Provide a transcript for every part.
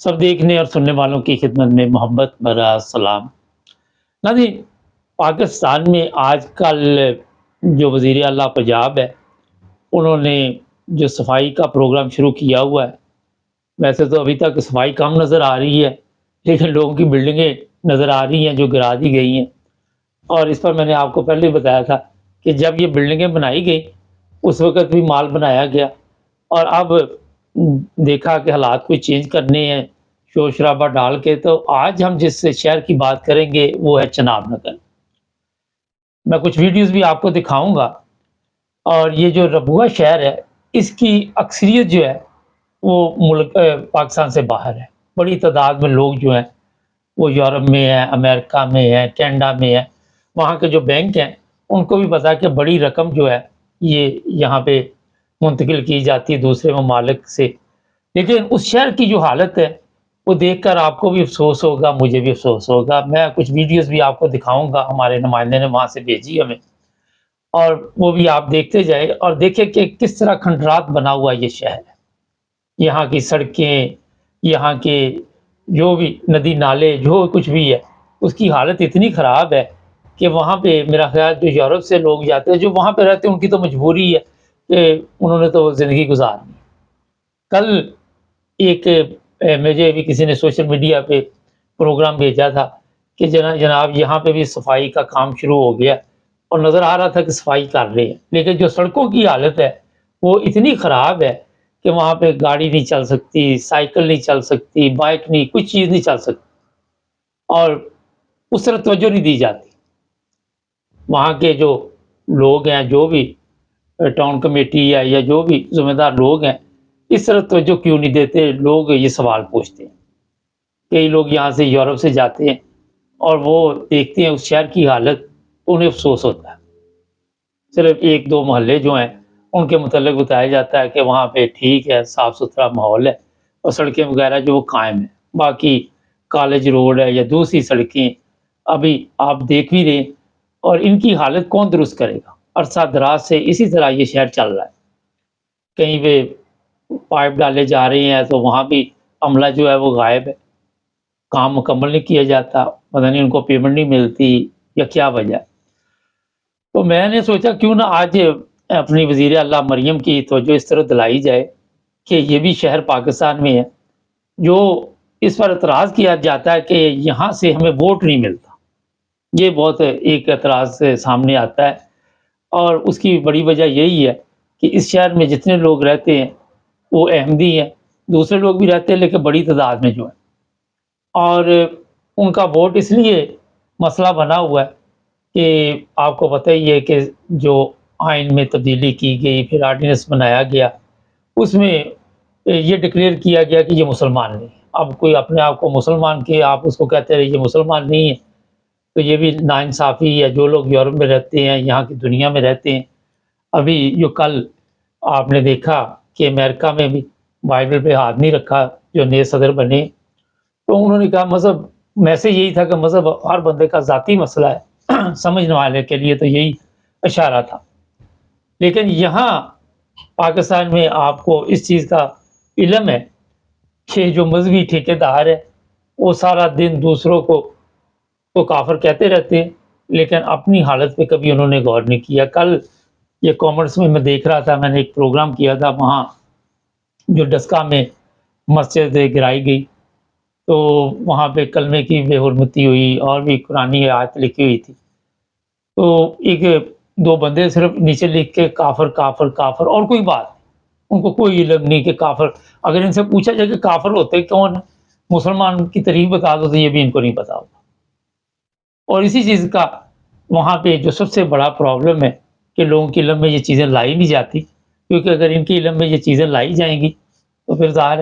سب دیکھنے اور سننے والوں کی خدمت میں محبت بھرا سلام۔ ناظرین، پاکستان میں آج کل جو وزیر اعلیٰ پنجاب ہے، انہوں نے جو صفائی کا پروگرام شروع کیا ہوا ہے، ویسے تو ابھی تک صفائی کم نظر آ رہی ہے، لیکن لوگوں کی بلڈنگیں نظر آ رہی ہیں جو گرا دی گئی ہیں۔ اور اس پر میں نے آپ کو پہلے بتایا تھا کہ جب یہ بلڈنگیں بنائی گئی اس وقت بھی مال بنایا گیا، اور اب دیکھا کہ حالات کوئی چینج کرنے ہیں شور شرابہ ڈال کے، تو آج ہم جس شہر کی بات کریں گے وہ ہے چناب نگر۔ میں کچھ ویڈیوز بھی آپ کو دکھاؤں گا، اور یہ جو ربوہ شہر ہے اس کی اکثریت جو ہے وہ ملک پاکستان سے باہر ہے۔ بڑی تعداد میں لوگ جو ہیں وہ یورپ میں ہیں، امریکہ میں ہیں، کینیڈا میں ہیں۔ وہاں کے جو بینک ہیں ان کو بھی پتا ہے کہ بڑی رقم جو ہے یہ یہاں پہ منتقل کی جاتی ہے دوسرے ممالک سے، لیکن اس شہر کی جو حالت ہے وہ دیکھ کر آپ کو بھی افسوس ہوگا، مجھے بھی افسوس ہوگا۔ میں کچھ ویڈیوز بھی آپ کو دکھاؤں گا، ہمارے نمائندے نے وہاں سے بھیجی ہمیں، اور وہ بھی آپ دیکھتے جائیں اور دیکھیں کہ کس طرح کھنڈرات بنا ہوا یہ شہر ہے۔ یہاں کی سڑکیں، یہاں کے جو بھی ندی نالے جو کچھ بھی ہے اس کی حالت اتنی خراب ہے کہ وہاں پہ میرا خیال جو یورپ سے لوگ جاتے ہیں جو وہاں پہ رہتے ہیں ان کی تو مجبوری ہے کہ انہوں نے تو زندگی گزارنی۔ کل ایک مجھے بھی کسی نے سوشل میڈیا پہ پروگرام بھیجا تھا کہ جناب یہاں پہ بھی صفائی کا کام شروع ہو گیا، اور نظر آ رہا تھا کہ صفائی کر رہے ہیں، لیکن جو سڑکوں کی حالت ہے وہ اتنی خراب ہے کہ وہاں پہ گاڑی نہیں چل سکتی، سائیکل نہیں چل سکتی، بائک نہیں، کچھ چیز نہیں چل سکتی، اور اس طرح توجہ نہیں دی جاتی۔ وہاں کے جو لوگ ہیں، جو بھی ٹاؤن کمیٹی ہے یا جو بھی ذمہ دار لوگ ہیں، اس طرح توجہ کیوں نہیں دیتے؟ لوگ یہ سوال پوچھتے ہیں۔ کئی لوگ یہاں سے یورپ سے جاتے ہیں اور وہ دیکھتے ہیں اس شہر کی حالت، انہیں افسوس ہوتا ہے۔ صرف ایک دو محلے جو ہیں ان کے متعلق بتایا جاتا ہے کہ وہاں پہ ٹھیک ہے، صاف ستھرا ماحول ہے اور سڑکیں وغیرہ جو وہ قائم ہیں، باقی کالج روڈ ہے یا دوسری سڑکیں ابھی آپ دیکھ بھی رہے ہیں، اور ان کی حالت کون درست کرے گا؟ عرصہ دراز سے اسی طرح یہ شہر چل رہا ہے۔ کہیں پہ پائپ ڈالے جا رہے ہیں تو وہاں بھی عملہ جو ہے وہ غائب ہے، کام مکمل نہیں کیا جاتا، پتہ نہیں ان کو پیمنٹ نہیں ملتی یا کیا وجہ ہے۔ تو میں نے سوچا کیوں نہ آج اپنی وزیر اعلیٰ مریم کی توجہ اس طرح دلائی جائے کہ یہ بھی شہر پاکستان میں ہے جو اس پر اعتراض کیا جاتا ہے کہ یہاں سے ہمیں ووٹ نہیں ملتا۔ یہ بہت ایک اعتراض سے سامنے آتا ہے، اور اس کی بڑی وجہ یہی ہے کہ اس شہر میں جتنے لوگ رہتے ہیں وہ احمدی ہیں، دوسرے لوگ بھی رہتے ہیں لیکن بڑی تعداد میں جو ہیں، اور ان کا ووٹ اس لیے مسئلہ بنا ہوا ہے کہ آپ کو پتہ ہی ہے کہ جو آئین میں تبدیلی کی گئی، پھر آرڈیننس بنایا گیا، اس میں یہ ڈکلیئر کیا گیا کہ یہ مسلمان نہیں ہے۔ اب کوئی اپنے آپ کو مسلمان کے آپ اس کو کہتے رہے یہ مسلمان نہیں ہے، تو یہ بھی ناانصافی ہے۔ جو لوگ یورپ میں رہتے ہیں، یہاں کی دنیا میں رہتے ہیں، ابھی جو کل آپ نے دیکھا کہ امریکہ میں بھی بائبل پہ ہاتھ نہیں رکھا جو نئے صدر بنے، تو انہوں نے کہا مذہب، میسج یہی تھا کہ مذہب ہر بندے کا ذاتی مسئلہ ہے، سمجھنے والے کے لیے تو یہی اشارہ تھا۔ لیکن یہاں پاکستان میں آپ کو اس چیز کا علم ہے کہ جو مذہبی ٹھیکیدار ہے وہ سارا دن دوسروں کو تو کافر کہتے رہتے ہیں، لیکن اپنی حالت پہ کبھی انہوں نے غور نہیں کیا۔ کل یہ کامنٹس میں دیکھ رہا تھا، میں نے ایک پروگرام کیا تھا وہاں جو ڈسکا میں مسجد گرائی گئی، تو وہاں پہ کلمے کی بے حرمتی ہوئی اور بھی قرآنی آیت لکھی ہوئی تھی، تو ایک دو بندے صرف نیچے لکھ کے کافر کافر کافر، اور کوئی بات نہیں، ان کو کوئی علم نہیں کہ کافر، اگر ان سے پوچھا جائے کہ کافر ہوتے کون ہیں، مسلمان کی تعریف بتا دو تو یہ بھی ان کو نہیں پتا ہوگا۔ اور اسی چیز کا وہاں پہ جو سب سے بڑا پرابلم ہے کہ لوگوں کے علم میں یہ چیزیں لائی نہیں جاتی، کیونکہ اگر ان کے علم میں یہ چیزیں لائی جائیں گی تو پھر ظاہر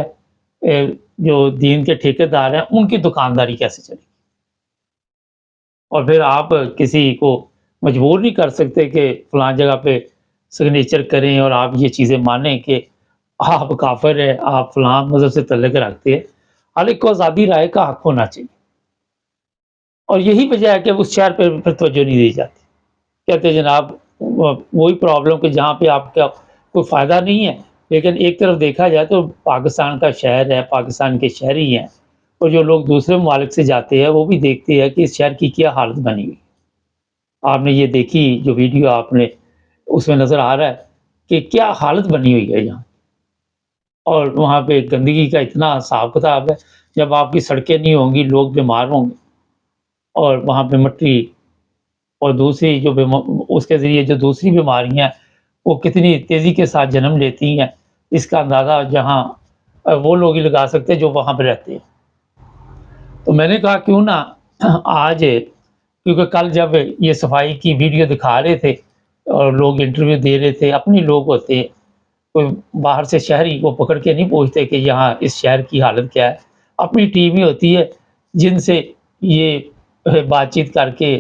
ہے جو دین کے ٹھیکیدار ہیں ان کی دکانداری کیسے چلے گی؟ اور پھر آپ کسی کو مجبور نہیں کر سکتے کہ فلاں جگہ پہ سگنیچر کریں اور آپ یہ چیزیں مانیں کہ آپ کافر ہیں، آپ فلاں مذہب سے تعلق رکھتے ہیں۔ ہر ایک کو آزادی رائے کا حق ہونا چاہیے، اور یہی وجہ ہے کہ اس شہر پہ توجہ نہیں دی جاتی۔ کہتے ہیں جناب وہی پرابلم کہ جہاں پہ آپ کا کوئی فائدہ نہیں ہے لیکن ایک طرف دیکھا جائے تو پاکستان کا شہر ہے، پاکستان کے شہری ہیں، اور جو لوگ دوسرے ممالک سے جاتے ہیں وہ بھی دیکھتے ہیں کہ اس شہر کی کیا حالت بنی ہوئی۔ آپ نے یہ دیکھی جو ویڈیو آپ نے، اس میں نظر آ رہا ہے کہ کیا حالت بنی ہوئی ہے یہاں، اور وہاں پہ گندگی کا اتنا حساب کتاب ہے۔ جب آپ کی سڑکیں نہیں ہوں گی، لوگ بیمار ہوں گے، اور وہاں پہ مٹی اور دوسری جو اس کے ذریعے جو دوسری بیماریاں وہ کتنی تیزی کے ساتھ جنم لیتی ہیں، اس کا اندازہ جہاں وہ لوگ ہی لگا سکتے ہیں جو وہاں پہ رہتے ہیں۔ تو میں نے کہا کیوں نہ آج، کیونکہ کل جب یہ صفائی کی ویڈیو دکھا رہے تھے اور لوگ انٹرویو دے رہے تھے، اپنے لوگ ہوتے ہیں، کوئی باہر سے شہری وہ پکڑ کے نہیں پوچھتے کہ یہاں اس شہر کی حالت کیا ہے، اپنی ٹیم ہی ہوتی ہے جن سے یہ بات چیت کر کے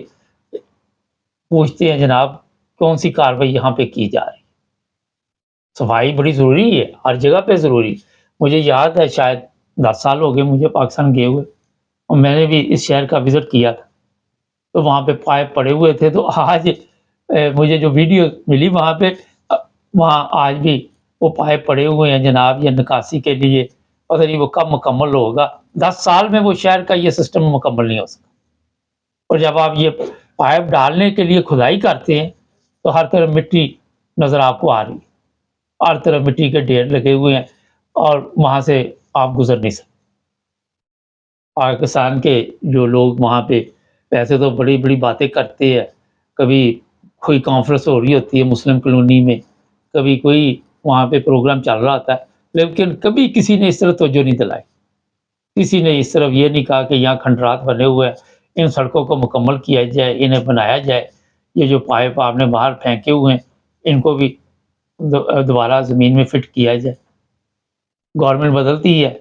پوچھتے ہیں جناب کون سی کاروائی یہاں پہ کی جا رہی ہے۔ صفائی بڑی ضروری ہے، ہر جگہ پہ ضروری۔ مجھے یاد ہے شاید 10 سال ہو گئے مجھے پاکستان گئے ہوئے، اور میں نے بھی اس شہر کا وزٹ کیا تھا، تو وہاں پہ پائپ پڑے ہوئے تھے۔ تو آج مجھے جو ویڈیو ملی وہاں پہ، وہاں آج بھی وہ پائپ پڑے ہوئے ہیں جناب، یہ نکاسی کے لیے پتہ نہیں وہ کب مکمل ہوگا۔ 10 سال میں وہ شہر کا یہ سسٹم مکمل نہیں ہو سکا۔ اور جب آپ یہ پائپ ڈالنے کے لیے کھدائی کرتے ہیں تو ہر طرف مٹی نظر آپ کو آ رہی ہے، ہر طرف مٹی کے ڈھیر لگے ہوئے ہیں، اور وہاں سے آپ گزر نہیں سکتے۔ پاکستان کے جو لوگ وہاں پہ ویسے تو بڑی بڑی باتیں کرتے ہیں، کبھی کوئی کانفرنس ہو رہی ہوتی ہے مسلم کالونی میں، کبھی کوئی وہاں پہ پروگرام چل رہا ہوتا ہے، لیکن کبھی کسی نے اس طرح توجہ نہیں دلائی، کسی نے اس طرف یہ نہیں کہا کہ یہاں کھنڈرات بنے ہوئے ہیں، ان سڑکوں کو مکمل کیا جائے، انہیں بنایا جائے، یہ جو پائپ آپ نے باہر پھینکے ہوئے ہیں ان کو بھی دوبارہ زمین میں فٹ کیا جائے۔ گورنمنٹ بدلتی ہے،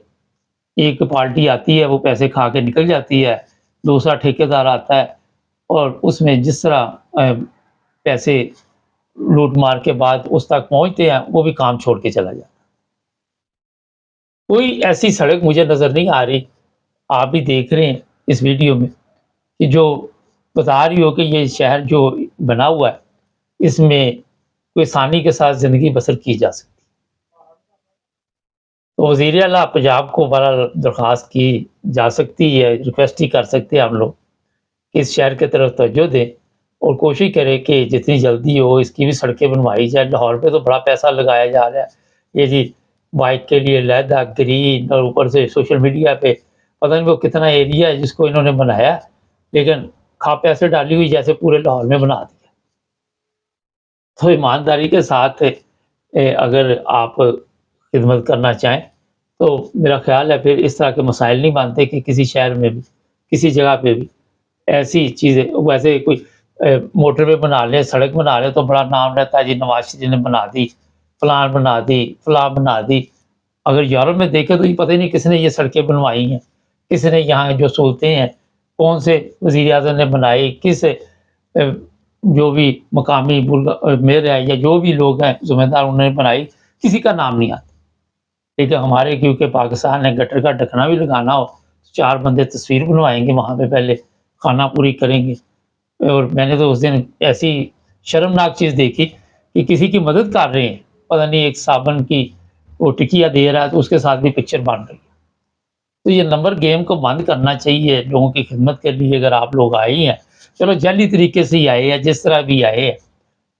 ایک پارٹی آتی ہے وہ پیسے کھا کے نکل جاتی ہے، دوسرا ٹھیکیدار آتا ہے، اور اس میں جس طرح پیسے لوٹ مار کے بعد اس تک پہنچتے ہیں وہ بھی کام چھوڑ کے چلا جاتا ہے۔ کوئی ایسی سڑک مجھے نظر نہیں آ رہی، آپ بھی دیکھ رہے ہیں اس ویڈیو میں، کہ جو بتا رہی ہو کہ یہ شہر جو بنا ہوا ہے اس میں کوئی آسانی کے ساتھ زندگی بسر کی جا سکتی۔ تو وزیر اعلیٰ پنجاب کو بڑا درخواست کی جا سکتی ہے، ریکویسٹ ہی کر سکتے ہیں ہم لوگ کہ اس شہر کی طرف توجہ دیں اور کوشش کرے کہ جتنی جلدی ہو اس کی بھی سڑکیں بنوائی جائے۔ لاہور پہ تو بڑا پیسہ لگایا جا رہا ہے، یہ جی بائک کے لیے علیحدہ گرین، اور اوپر سے سوشل میڈیا پہ پتہ نہیں وہ کتنا ایریا ہے جس کو انہوں نے بنایا، لیکن کھا پیسے ڈالی ہوئی جیسے پورے لاہور میں بنا دیا۔ تو ایمانداری کے ساتھ اگر آپ خدمت کرنا چاہیں تو میرا خیال ہے پھر اس طرح کے مسائل نہیں بنتے کہ کسی شہر میں بھی کسی جگہ پہ بھی ایسی چیزیں، ویسے کوئی موٹر وے بنا لیں، سڑک بنا لیں تو بڑا نام رہتا ہے جی نواز شریف نے بنا دی، فلان بنا دی، فلاں بنا دی۔ اگر یورپ میں دیکھیں تو یہ پتہ ہی نہیں کس نے یہ سڑکیں بنوائی ہیں، کس نے یہاں جو سہولتیں ہیں کون سے وزیر اعظم نے بنائی، کس جو بھی مقامی میئر ہے یا جو بھی لوگ ہیں ذمہ دار انہوں نے بنائی، کسی کا نام نہیں آتا۔ لیکن ہمارے کیونکہ پاکستان ہے، گٹر کا ڈھکنا بھی لگانا ہو 4 بندے تصویر بنوائیں گے وہاں پہ، پہلے خانہ پوری کریں گے۔ اور میں نے تو اس دن ایسی شرمناک چیز دیکھی کہ کسی کی مدد کر رہے ہیں، پتہ نہیں ایک صابن کی وہ ٹکیا دے رہا ہے تو اس کے ساتھ بھی پکچر بن رہی ہے۔ تو یہ نمبر گیم کو بند کرنا چاہیے لوگوں کی خدمت کے لیے۔ اگر آپ لوگ آئے ہیں، چلو جعلی طریقے سے ہی آئے ہیں، جس طرح بھی آئے ہیں،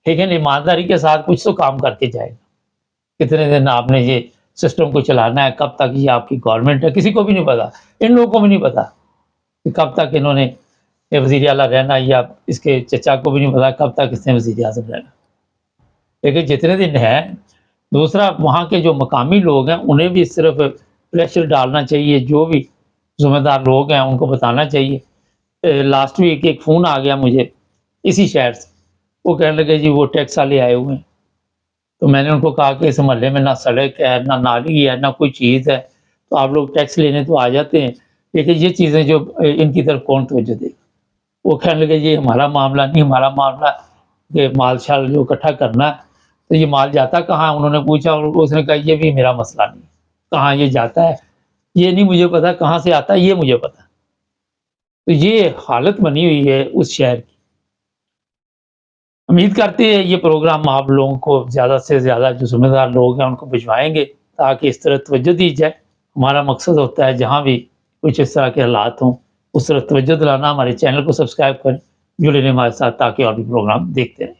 لیکن ایمانداری کے ساتھ کچھ تو کام کر کے جائے گا۔ کتنے دن آپ نے یہ سسٹم کو چلانا ہے، کب تک یہ آپ کی گورنمنٹ ہے کسی کو بھی نہیں پتا، ان لوگوں کو بھی نہیں پتا کہ کب تک انہوں نے وزیر اعلیٰ رہنا، یا اس کے چچا کو بھی نہیں پتا کب تک اس نے وزیر اعظم رہنا۔ لیکن جتنے دن ہیں، دوسرا وہاں کے جو مقامی لوگ ہیں انہیں بھی صرف پریشر ڈالنا چاہیے، جو بھی ذمہ دار لوگ ہیں ان کو بتانا چاہیے۔ لاسٹ ویک ایک فون آ گیا مجھے اسی شہر سے، وہ کہنے لگے جی وہ ٹیکس والے آئے ہوئے ہیں۔ تو میں نے ان کو کہا کہ اس محلے میں نہ سڑک ہے، نہ نالی ہے، نہ کوئی چیز ہے، تو آپ لوگ ٹیکس لینے تو آ جاتے ہیں، لیکن یہ چیزیں جو ان کی طرف کون توجہ دے گا؟ وہ کہنے لگے یہ ہمارا معاملہ نہیں، ہمارا معاملہ کہ مال شال جو اکٹھا کرنا ہے، تو یہ مال جاتا کہاں؟ انہوں نے پوچھا اور اس نے کہا یہ بھی میرا مسئلہ نہیں، کہاں یہ جاتا ہے یہ نہیں مجھے پتا، کہاں سے آتا ہے یہ مجھے پتا۔ تو یہ حالت بنی ہوئی ہے اس شہر کی۔ امید کرتے ہیں یہ پروگرام آپ لوگوں کو زیادہ سے زیادہ جو ذمہ دار لوگ ہیں ان کو بھجوائیں گے تاکہ اس طرح توجہ دی جائے. ہمارا مقصد ہوتا ہے جہاں بھی کچھ اس طرح کے حالات ہوں اس طرح توجہ دلانا. ہمارے چینل کو سبسکرائب کریں، جڑے رہیں ہمارے ساتھ تاکہ اور بھی پروگرام دیکھتے رہیں.